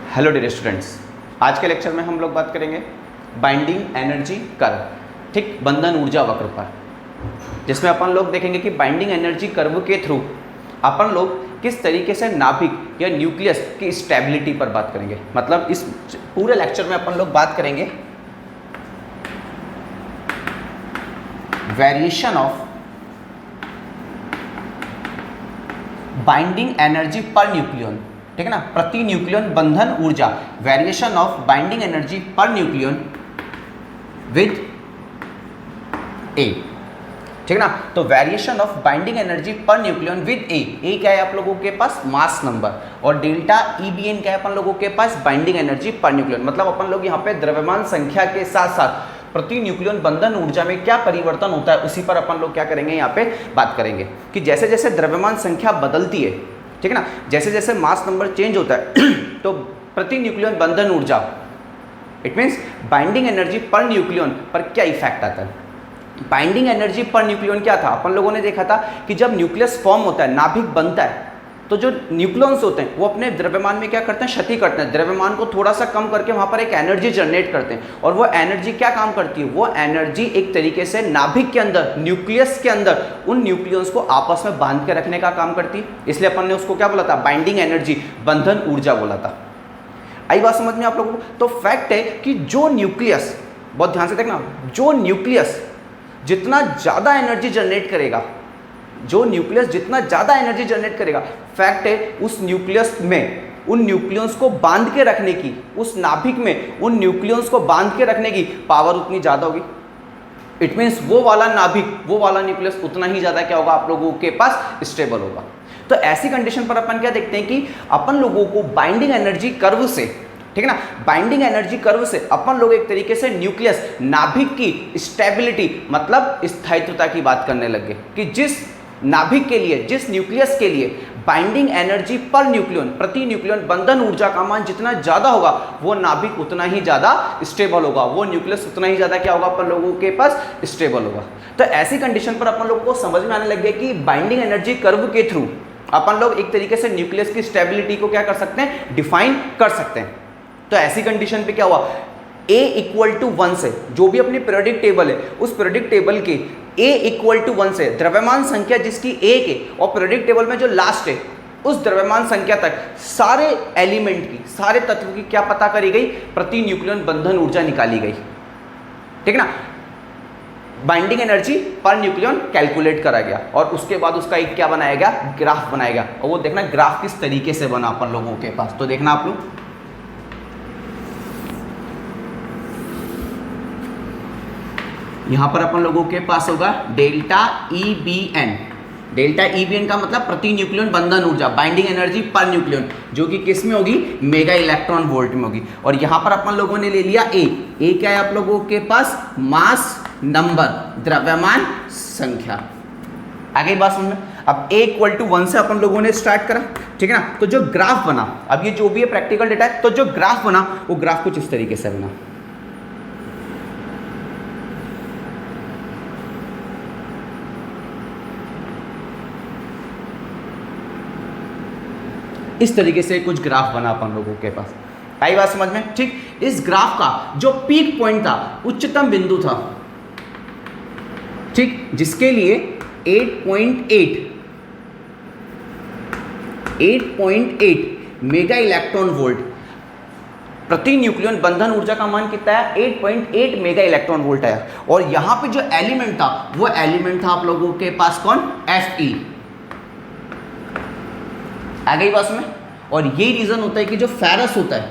Hello dear students, आज के lecture में हम लोग बात करेंगे बाइंडिंग एनर्जी कर्व, ठीक, बंधन ऊर्जा वक्र पर, जिसमें अपन लोग देखेंगे कि बाइंडिंग एनर्जी कर्व के थ्रू अपन लोग किस तरीके से नाभिक या न्यूक्लियस की स्टेबिलिटी पर बात करेंगे। मतलब इस पूरे लेक्चर में अपन लोग बात करेंगे variation of binding energy per nucleon, ठीक है ना, प्रति न्यूक्लियन बंधन ऊर्जा, variation of binding energy per nucleon with A, ठीक है ना। तो variation of binding energy per nucleon with A क्या है आप लोगों के पास? Mass number. और डेल्टा EBN क्या है अपन लोगों के पास? Binding energy per nucleon. मतलब अपन लोग यहाँ पे द्रव्यमान संख्या के साथ साथ प्रति न्यूक्लियन बंधन ऊर्जा में क्या परिवर्तन होता है उसी पर अपन लोग क्या करेंगे, यहाँ पे बात करेंगे कि जैसे जैसे द्रव्यमान संख्या बदलती है, ठीक है ना, जैसे जैसे मास नंबर चेंज होता है तो प्रति न्यूक्लियन बंधन ऊर्जा, it means binding energy per nucleon पर क्या इफेक्ट आता है। बाइंडिंग एनर्जी पर न्यूक्लियन क्या था? अपन लोगों ने देखा था कि जब न्यूक्लियस फॉर्म होता है, नाभिक बनता है, तो जो न्यूक्लियॉन्स होते हैं वो अपने द्रव्यमान में क्या करते हैं? क्षति करते हैं। द्रव्यमान को थोड़ा सा कम करके वहाँ पर एक एनर्जी जनरेट करते हैं। और वो एनर्जी क्या काम करती है? वो एनर्जी एक तरीके से नाभिक के अंदर, न्यूक्लियस के अंदर उन न्यूक्लियॉन्स को आपस में बांध के रखने का काम करती है। इसलिए अपन ने उसको क्या बोला था? बाइंडिंग एनर्जी, बंधन ऊर्जा बोला था। आई बात समझ में आप लोगों को? तो फैक्ट है कि जो न्यूक्लियस, बहुत ध्यान से देखना, जो न्यूक्लियस जितना ज़्यादा एनर्जी जनरेट करेगा, जो न्यूक्लियस जितना ज़्यादा एनर्जी जनरेट करेगा, फैक्ट है उस न्यूक्लियस में उन न्यूक्लियंस को बांध के रखने की, उस नाभिक में उन न्यूक्लियंस को बांध के रखने की पावर उतनी ज़्यादा होगी। इट मीन्स वो वाला नाभिक, वो वाला न्यूक्लियस उतना ही ज़्यादा क्या होगा? आप लोगों के पास स्टेबल होगा। तो ऐसी कंडीशन पर अपन क्या देखते हैं कि अपन लोगों को बाइंडिंग एनर्जी कर्व से, ठीक है ना, बाइंडिंग एनर्जी कर्व से अपन लोग एक तरीके से न्यूक्लियस, नाभिक की स्टेबिलिटी मतलब स्थायित्वता की बात करने लग गए कि जिस नाभिक के लिए, जिस न्यूक्लियस के लिए बाइंडिंग एनर्जी पर न्यूक्लियन, प्रति न्यूक्लियन बंधन ऊर्जा का मान जितना ज्यादा होगा, वो नाभिक उतना ही ज्यादा स्टेबल होगा, वो न्यूक्लियस उतना ही ज्यादा क्या होगा? अपन लोगों के पास स्टेबल होगा। तो ऐसी कंडीशन पर अपन लोगों को समझ में आने लग गया कि बाइंडिंग एनर्जी कर्व के थ्रू अपन लोग एक तरीके से न्यूक्लियस की स्टेबिलिटी को क्या कर सकते हैं? डिफाइन कर सकते हैं। तो ऐसी कंडीशन पे क्या हुआ? A = 1 से, जो भी अपनी पीरियोडिक टेबल है, उस पीरियोडिक टेबल के A = 1 से द्रव्यमान संख्या जिसकी 1 है और पीरियोडिक टेबल में जो लास्ट है उस द्रव्यमान संख्या तक सारे एलिमेंट की, सारे तत्व की क्या पता करी गई? प्रति न्यूक्लियन बंधन ऊर्जा निकाली गई, ठीक है ना। Binding energy per nucleon calculate करा गया और उसके बाद उसका एक क्या बनाया गया? ग्राफ बनाया गया। और वो देखना ग्राफ किस तरीके से बना अपन लोगों के पास, तो देखना आप लोग, यहां पर अपन लोगों के पास होगा डेल्टा EBN। डेल्टा EBN का मतलब प्रति न्यूक्लियन बंधन ऊर्जा, बाइंडिंग एनर्जी पर न्यूक्लियन, जो कि किस में होगी? मेगा इलेक्ट्रॉन वोल्ट में होगी। और यहां पर अपन लोगों ने ले लिया ए क्या है आप लोगों के पास? मास नंबर, द्रव्यमान संख्या। आगे बात समझ में? अब A = 1 से अपन लोगों ने स्टार्ट करा, ठीक है ना। तो जो ग्राफ बना, अब ये जो भी है प्रैक्टिकल डेटा है, तो जो ग्राफ बना वो ग्राफ कुछ इस तरीके से बना। इस तरीके से कुछ ग्राफ बना अपन लोगों के पास। आई बात समझ में? ठीक, इस ग्राफ का जो पीक पॉइंट था, उच्चतम बिंदु था, ठीक, जिसके लिए 8.8 मेगा इलेक्ट्रॉन वोल्ट, प्रति न्यूक्लियन बंधन ऊर्जा का मान कितना है? 8.8 मेगा इलेक्ट्रॉन वोल्ट आया। और यहां पे जो एलिमेंट था वो एलिमेंट था आप लोगों के पास कौन? Fe। आ गई बात में? और यही रीजन होता है कि जो फेरस होता है,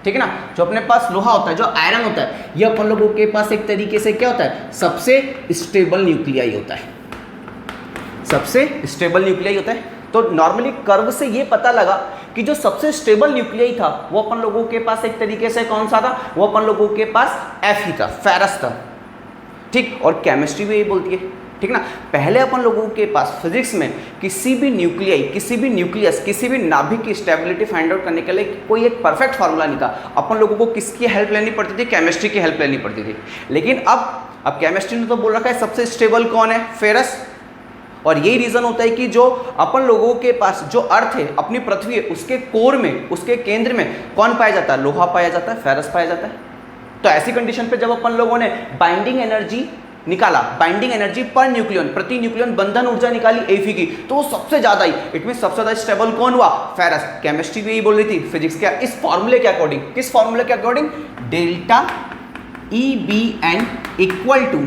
ठीक है ना, जो अपने पास लोहा होता है, जो आयरन होता है, ये अपन लोगों के पास एक तरीके से क्या होता है? सबसे स्टेबल न्यूक्लियाई होता है, सबसे स्टेबल न्यूक्लियाई होता है। तो नॉर्मली कर्व से ये पता लगा कि जो सबसे स्टेबल न्यूक्लियाई था वो अपन लोगों के पास एक तरीके से कौन सा था? वो अपन लोगों के पास Fe था, फेरस था, ठीक। और केमिस्ट्री भी यही बोलती है, ठीक ना। पहले अपन लोगों के पास फिजिक्स में किसी भी न्यूक्लियाई, किसी भी न्यूक्लियस, किसी भी नाभिक की स्टेबिलिटी फाइंड आउट करने के लिए कोई एक परफेक्ट फार्मूला नहीं था। अपन लोगों को किसकी हेल्प लेनी पड़ती थी? केमिस्ट्री की हेल्प लेनी पड़ती थी। लेकिन अब केमिस्ट्री ने तो बोल रखा है सबसे स्टेबल कौन है? फेरस। और यही रीज़न होता है कि जो अपन लोगों के पास जो अर्थ है, अपनी पृथ्वी है, उसके कोर में, उसके केंद्र में कौन पाया जाता है? लोहा पाया जाता है, फेरस पाया जाता है। तो ऐसी कंडीशन पे जब अपन लोगों ने बाइंडिंग एनर्जी निकाला, बाइंडिंग एनर्जी पर न्यूक्लियन, प्रति न्यूक्लियन बंधन ऊर्जा निकाली Fe की, तो वो सबसे ज्यादा ही, इट मीन सबसे ज्यादा स्टेबल कौन हुआ? फेरस। केमिस्ट्री भी यही बोल रही थी, फिजिक्स क्या? इस फॉर्मूले के अकॉर्डिंग, किस फॉर्मूले के according? Delta EBN equal to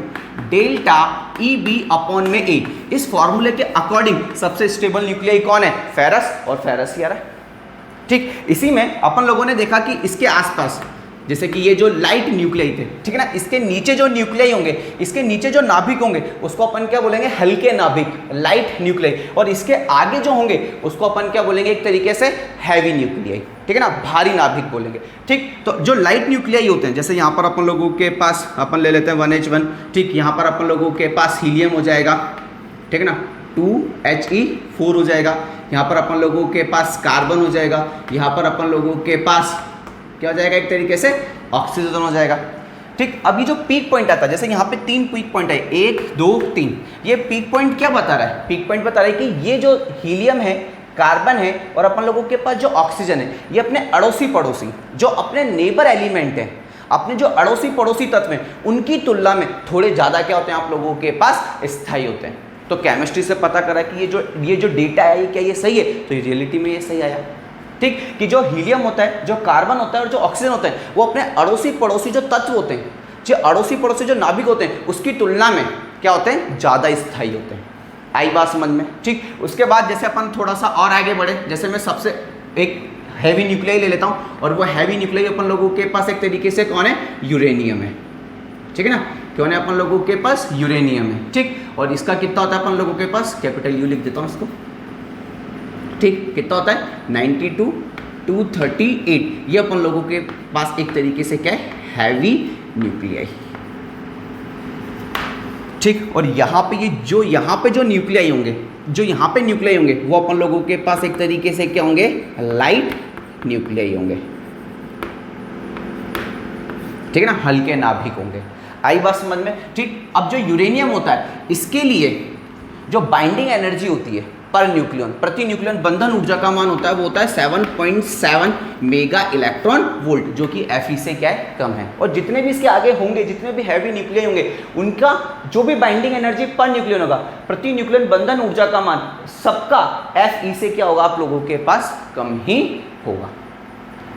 delta EB upon में A। इस फॉर्मूले के अकॉर्डिंग सबसे स्टेबल न्यूक्लियाई कौन है? फेरस, और फेरस ही आ रहा है। ठीक, इसी में अपन लोगों ने देखा कि इसके आसपास, जैसे कि ये जो लाइट न्यूक्लियाई थे, ठीक है ना, इसके नीचे जो न्यूक्लियाई होंगे, इसके नीचे जो नाभिक होंगे, उसको अपन क्या बोलेंगे? हल्के नाभिक, लाइट न्यूक्लियाई। और इसके आगे जो होंगे उसको अपन क्या बोलेंगे? एक तरीके से हैवी न्यूक्लियाई, ठीक है ना, भारी नाभिक बोलेंगे। ठीक, तो जो लाइट न्यूक्लियाई होते हैं, जैसे यहाँ पर अपन लोगों के पास अपन ले लेते हैं 1H1, ठीक, यहाँ पर अपन लोगों के पास हीलियम हो जाएगा, ठीक है ना, 2He4 हो जाएगा, यहाँ पर अपन लोगों के पास कार्बन हो जाएगा, यहाँ पर अपन लोगों के पास क्या हो जाएगा? एक तरीके से ऑक्सीजन हो जाएगा। ठीक, अभी जो पीक पॉइंट आता है, जैसे यहाँ पे 3 पीक पॉइंट है, 1 2 3, ये पीक पॉइंट क्या बता रहा है? पीक पॉइंट बता रहा है कि ये जो हीलियम है, कार्बन है, और अपन लोगों के पास जो ऑक्सीजन है, ये अपने अड़ोसी पड़ोसी, जो अपने नेबर एलिमेंट है, अपने जो अड़ोसी पड़ोसी तत्व हैं, उनकी तुलना में थोड़े ज़्यादा क्या होते हैं? आप लोगों के पास स्थायी होते हैं। तो केमिस्ट्री से पता करा कि ये जो डेटा है, क्या ये सही है? तो ये रियलिटी में ये सही आया। ठीक, कि जो हीलियम होता है, जो कार्बन होता है और जो ऑक्सीजन होता है, वो अपने अड़ोसी पड़ोसी जो तत्व होते हैं, जो अड़ोसी पड़ोसी जो नाभिक होते हैं, उसकी तुलना में क्या होते हैं? ज़्यादा स्थायी होते हैं। आई बात समझ में? ठीक, उसके बाद जैसे अपन थोड़ा सा और आगे बढ़े, जैसे मैं सबसे एक हैवी न्यूक्लियाई ले लेता हूँ, और वो हैवी न्यूक्लियाई अपन लोगों के पास एक तरीके से कौन है? यूरेनियम है, ठीक है ना। कौन है अपन लोगों के पास? यूरेनियम है। ठीक, और इसका कितना होता है अपन लोगों के पास? कैपिटल U लिख देता हूँ इसको। ठीक, कितना होता है? 92 238। ये अपन लोगों के पास एक तरीके से क्या है? Heavy nuclei. ठीक, और यहाँ पे ये जो यहाँ पे जो न्यूक्लियाई होंगे, जो यहाँ पे न्यूक्लियाई होंगे, वो अपन लोगों के पास एक तरीके से क्या होंगे? लाइट न्यूक्लियाई होंगे, ठीक है ना, हल्के नाभिक होंगे। आई बात समझ में? ठीक, अब जो यूरेनियम होता है, इसके लिए जो बाइंडिंग एनर्जी होती है पर न्यूक्लियन, प्रति न्यूक्लियन बंधन ऊर्जा का मान होता है, वो होता है 7.7 मेगा इलेक्ट्रॉन वोल्ट, जो कि Fe से क्या है? कम है। और जितने भी इसके आगे होंगे, जितने भी हैवी न्यूक्लियाई होंगे, उनका जो भी बाइंडिंग एनर्जी पर न्यूक्लियन होगा, प्रति न्यूक्लियन बंधन ऊर्जा का मान सबका Fe से क्या होगा? आप लोगों के पास कम ही होगा।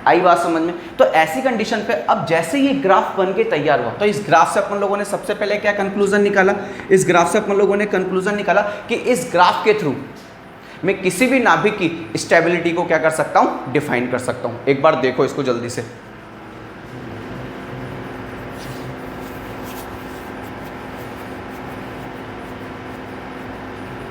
आई बात समझ में? तो ऐसी कंडीशन पे अब जैसे ये ग्राफ बन के तैयार हुआ, तो इस ग्राफ से अपन लोगों ने सबसे पहले क्या कंक्लूजन निकाला? इस ग्राफ से अपन लोगों ने कंक्लूजन निकाला कि इस ग्राफ के थ्रू मैं किसी भी नाभिक की स्टेबिलिटी को क्या कर सकता हूं? डिफाइन कर सकता हूं। एक बार देखो इसको जल्दी से।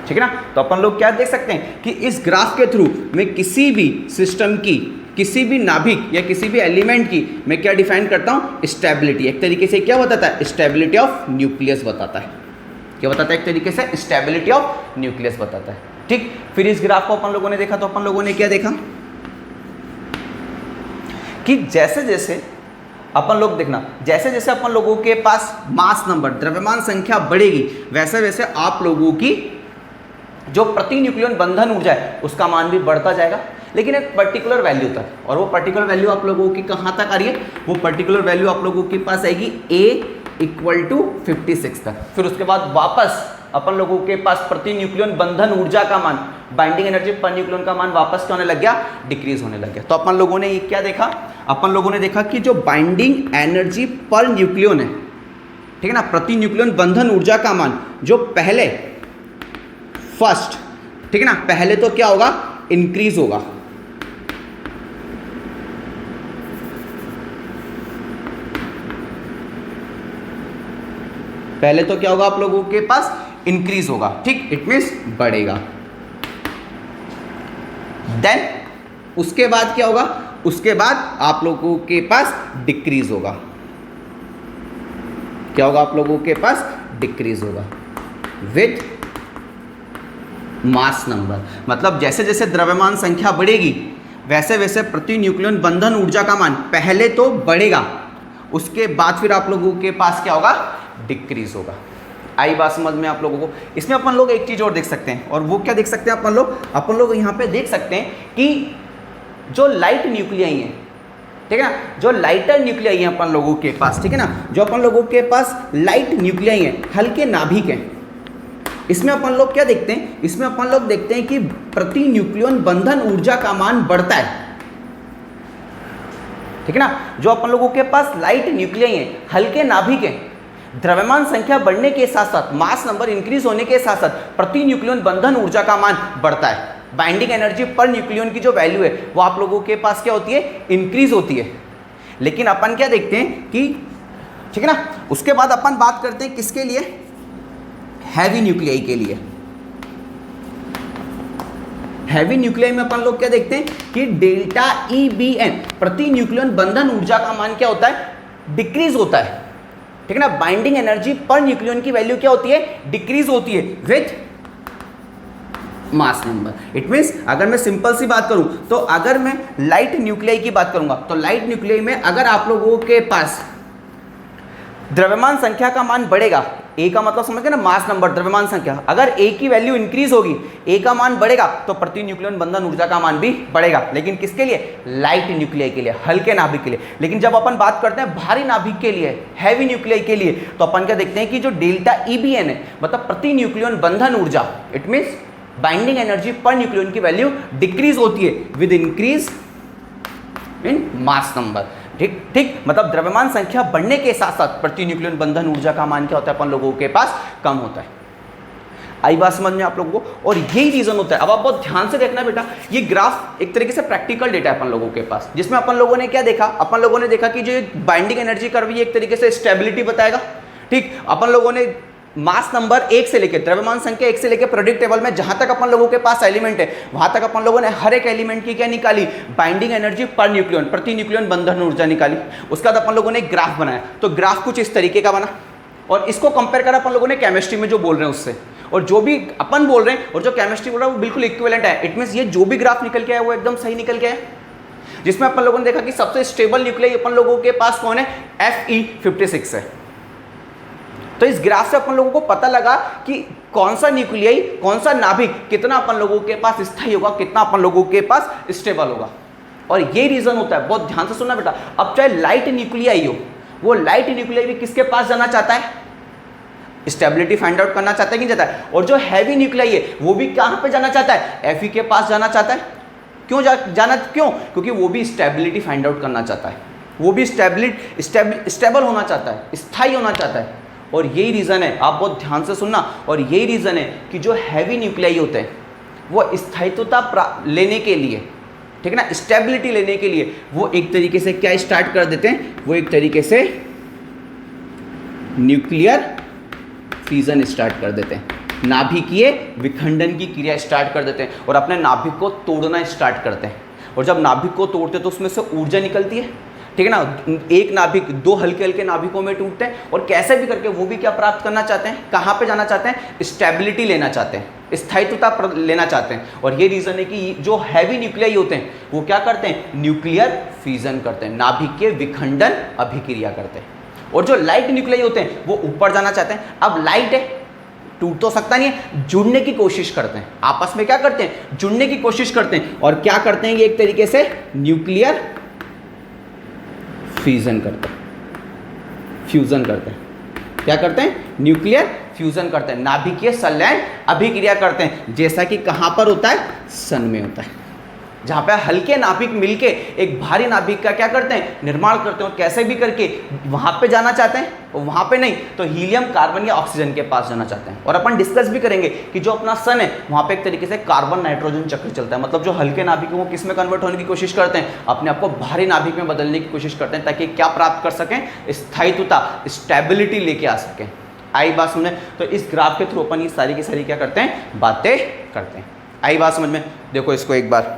ठीक है ना, तो अपन लोग क्या देख सकते हैं कि इस ग्राफ के थ्रू मैं किसी भी सिस्टम की, किसी भी नाभिक या किसी भी एलिमेंट की मैं क्या डिफाइन करता हूं? स्टेबिलिटी। एक तरीके से क्या बताता है? स्टेबिलिटी ऑफ न्यूक्लियस बताता है। क्या बताता है? एक तरीके से स्टेबिलिटी ऑफ न्यूक्लियस बताता है। ठीक, फिर इस ग्राफ को अपन लोगों ने देखा, तो अपन लोगों ने क्या देखा कि जैसे जैसे अपन लोग देखना, जैसे जैसे अपन लोगों के पास मास नंबर, द्रव्यमान संख्या बढ़ेगी, वैसे वैसे आप लोगों की जो प्रति न्यूक्लियन बंधन ऊर्जा है उसका मान भी बढ़ता जाएगा, लेकिन एक पर्टिकुलर वैल्यू तक। और वो पर्टिकुलर वैल्यू आप लोगों की कहाँ तक आ रही है? वो पर्टिकुलर वैल्यू आप लोगों के पास आएगी A = 56 तक। फिर उसके बाद वापस अपन लोगों के पास प्रति न्यूक्लियन बंधन ऊर्जा का मान, बाइंडिंग एनर्जी पर न्यूक्लियन का मान वापस क्या होने लग गया? डिक्रीज होने लग गया। तो अपन लोगों ने ये क्या देखा? अपन लोगों ने देखा कि जो बाइंडिंग एनर्जी पर न्यूक्लियन है, ठीक है ना, प्रति न्यूक्लियन बंधन ऊर्जा का मान जो पहले फर्स्ट, ठीक है ना, पहले तो क्या होगा? इंक्रीज होगा। पहले तो क्या होगा? आप लोगों के पास इंक्रीज होगा। ठीक, इट मीन्स बढ़ेगा। देन उसके बाद क्या होगा? उसके बाद आप लोगों के पास डिक्रीज होगा। क्या होगा? आप लोगों के पास डिक्रीज होगा विथ मास नंबर। मतलब जैसे जैसे द्रव्यमान संख्या बढ़ेगी, वैसे वैसे प्रति न्यूक्लियन बंधन ऊर्जा का मान पहले तो बढ़ेगा, उसके बाद फिर आप लोगों के पास क्या होगा? डिक्रीज होगा। आई बात समझ में आप लोगों को। इसमें अपन लोग एक चीज़ और देख सकते हैं, और वो क्या देख सकते हैं अपन लोग यहाँ पे देख सकते हैं कि जो लाइट न्यूक्लियाई हैं, ठीक है ना, जो लाइटर न्यूक्लियाई हैं अपन लोगों के पास, ठीक है ना, जो अपन लोगों के पास लाइट न्यूक्लियाई हैं, हल्के नाभिक हैं, इसमें अपन लोग क्या देखते हैं, इसमें अपन लोग देखते हैं कि प्रति न्यूक्लियन बंधन ऊर्जा का मान बढ़ता है, ठीक है ना। जो अपन लोगों के पास लाइट न्यूक्लियाई हैं, हल्के नाभिक हैं, द्रव्यमान संख्या बढ़ने के साथ साथ, मास नंबर इंक्रीज होने के साथ साथ प्रति न्यूक्लियन बंधन ऊर्जा का मान बढ़ता है। बाइंडिंग एनर्जी पर न्यूक्लियन की जो वैल्यू है वो आप लोगों के पास क्या होती है, इंक्रीज होती है। लेकिन अपन क्या देखते हैं कि, ठीक है ना, उसके बाद अपन बात करते हैं किसके लिए, हैवी न्यूक्लियाई के लिए। हैवी न्यूक्लियाई में अपन लोग क्या देखते हैं कि डेल्टा EBN प्रति न्यूक्लियन बंधन ऊर्जा का मान क्या होता है, डिक्रीज होता है, ठीक है ना। बाइंडिंग एनर्जी पर न्यूक्लियन की वैल्यू क्या होती है, डिक्रीज होती है with mass number. It means अगर मैं सिंपल सी बात करूं तो अगर मैं लाइट न्यूक्लियाई की बात करूंगा तो लाइट न्यूक्लियाई में अगर आप लोगों के पास द्रव्यमान संख्या का मान बढ़ेगा, ए का मतलब समझ गए ना, मास नंबर, द्रव्यमान संख्या, अगर ए की वैल्यू इंक्रीज होगी, ए का मान बढ़ेगा तो प्रति न्यूक्लियन बंधन ऊर्जा का मान भी बढ़ेगा। लेकिन किसके लिए, लाइट न्यूक्लियाई के लिए, हल्के नाभिक के लिए। लेकिन जब अपन बात करते हैं भारी नाभिक के लिए, हैवी न्यूक्लियाई के लिए, तो अपन क्या देखते हैं कि जो डेल्टा EBN है, मतलब प्रति न्यूक्लियन बंधन ऊर्जा, it means binding energy per nucleon की वैल्यू डिक्रीज होती है with increase in mass number, ठीक ठीक, मतलब द्रव्यमान संख्या बढ़ने के साथ साथ प्रति न्यूक्लियन बंधन ऊर्जा का मान क्या होता है, अपन लोगों के पास कम होता है। आई बात समझ में आप लोगों को। और यही रीजन होता है, अब आप बहुत ध्यान से देखना बेटा, ये ग्राफ एक तरीके से प्रैक्टिकल डेटा है अपन लोगों के पास, जिसमें अपन लोगों ने क्या देखा, अपन लोगों ने देखा कि जो बाइंडिंग एनर्जी कर्व ये एक तरीके से स्टेबिलिटी बताएगा, ठीक। अपन लोगों ने मास नंबर 1 से लेकर, द्रव्यमान संख्या 1 से लेकर प्रोडक्ट टेबल में जहां तक अपन लोगों के पास एलिमेंट है वहां तक अपन लोगों ने हर एक एलिमेंट की क्या निकाली, बाइंडिंग एनर्जी पर न्यूक्लियन, प्रति न्यूक्लियन बंधन ऊर्जा निकाली। उसके बाद अपन लोगों ने एक ग्राफ बनाया, तो ग्राफ कुछ इस तरीके का बना, और इसको कंपेयर करा अपन लोगों ने केमिस्ट्री में जो बोल रहे हैं उससे, और जो भी अपन बोल रहे हैं और जो केमिस्ट्री बोल रहा है वो बिल्कुल इक्विवेलेंट है। इट मींस ये जो भी ग्राफ निकल के आया वो एकदम सही निकल के आया। जिसमें अपन लोगों ने देखा कि सबसे स्टेबल न्यूक्लियाई अपन लोगों के पास कौन है, Fe56 है। तो इस ग्राफ से अपन लोगों को पता लगा कि कौन सा न्यूक्लियाई, कौन सा नाभिक कितना अपन लोगों के पास स्थायी होगा, कितना अपन लोगों के पास स्टेबल होगा। और ये रीजन होता है, बहुत ध्यान से सुनना बेटा, अब चाहे लाइट न्यूक्लियाई हो, वो लाइट न्यूक्लियाई भी किसके पास जाना चाहता है, स्टेबिलिटी फाइंड आउट करना चाहता है कि नहीं चाहता है। और जो हैवी न्यूक्लियाई है वो भी कहां पे जाना चाहता है, Fe के पास जाना चाहता है। क्यों जाना, क्यों, क्योंकि वो भी स्टेबिलिटी फाइंड आउट करना चाहता है, वो भी स्टेबल होना चाहता है, स्थायी होना चाहता है। और यही रीज़न है, आप बहुत ध्यान से सुनना, और यही रीज़न है कि जो हैवी न्यूक्लियाई होते हैं वो स्थायित्वता लेने के लिए, ठीक है ना, स्टेबिलिटी लेने के लिए वो एक तरीके से क्या स्टार्ट कर देते हैं, वो एक तरीके से न्यूक्लियर फ्यूजन स्टार्ट कर देते हैं, नाभिकीय विखंडन की क्रिया स्टार्ट कर देते हैं और अपने नाभिक को तोड़ना स्टार्ट करते हैं। और जब नाभिक को तोड़ते हैं तो उसमें से ऊर्जा निकलती है, ठीक है ना। एक नाभिक दो हल्के हल्के नाभिकों में टूटते हैं और कैसे भी करके वो भी क्या प्राप्त करना चाहते हैं, कहाँ पे जाना चाहते हैं, स्टेबिलिटी लेना चाहते हैं, स्थायित्वता लेना चाहते हैं। और ये रीज़न है कि जो हैवी न्यूक्लियाई होते हैं वो क्या करते हैं, न्यूक्लियर फ्यूजन करते हैं, नाभिकीय विखंडन अभिक्रिया करते हैं। और जो लाइट न्यूक्लियाई होते हैं वो ऊपर जाना चाहते हैं। अब लाइट है, टूट तो सकता नहीं है, जुड़ने की कोशिश करते हैं, आपस में क्या करते हैं, जुड़ने की कोशिश करते हैं। और क्या करते हैं, ये एक तरीके से न्यूक्लियर फ्यूजन करते हैं, फ्यूजन करते हैं। क्या करते हैं, न्यूक्लियर फ्यूजन करते हैं, नाभिकीय संलयन अभिक्रिया करते हैं। जैसा कि कहां पर होता है, सन में होता है, जहां पे हल्के नाभिक मिलके एक भारी नाभिक का क्या करते हैं, निर्माण करते हैं। और कैसे भी करके वहां पे जाना चाहते हैं, और वहां पे नहीं तो हीलियम, कार्बन या ऑक्सीजन के पास जाना चाहते हैं। और अपन डिस्कस भी करेंगे कि जो अपना सन है वहां पे एक तरीके से कार्बन नाइट्रोजन चक्र चलता है। मतलब जो हल्के नाभिक है वो किस में कन्वर्ट होने की कोशिश करते हैं, अपने आप को भारी नाभिक में बदलने की कोशिश करते हैं, ताकि क्या प्राप्त कर सकें, स्थायित्वता, स्टेबिलिटी लेके आ सकें। आई बात समझ में। तो इस ग्राफ के थ्रू अपन ये सारी की सारी क्या करते हैं, बातें करते हैं। आई बात समझ में। देखो इसको एक बार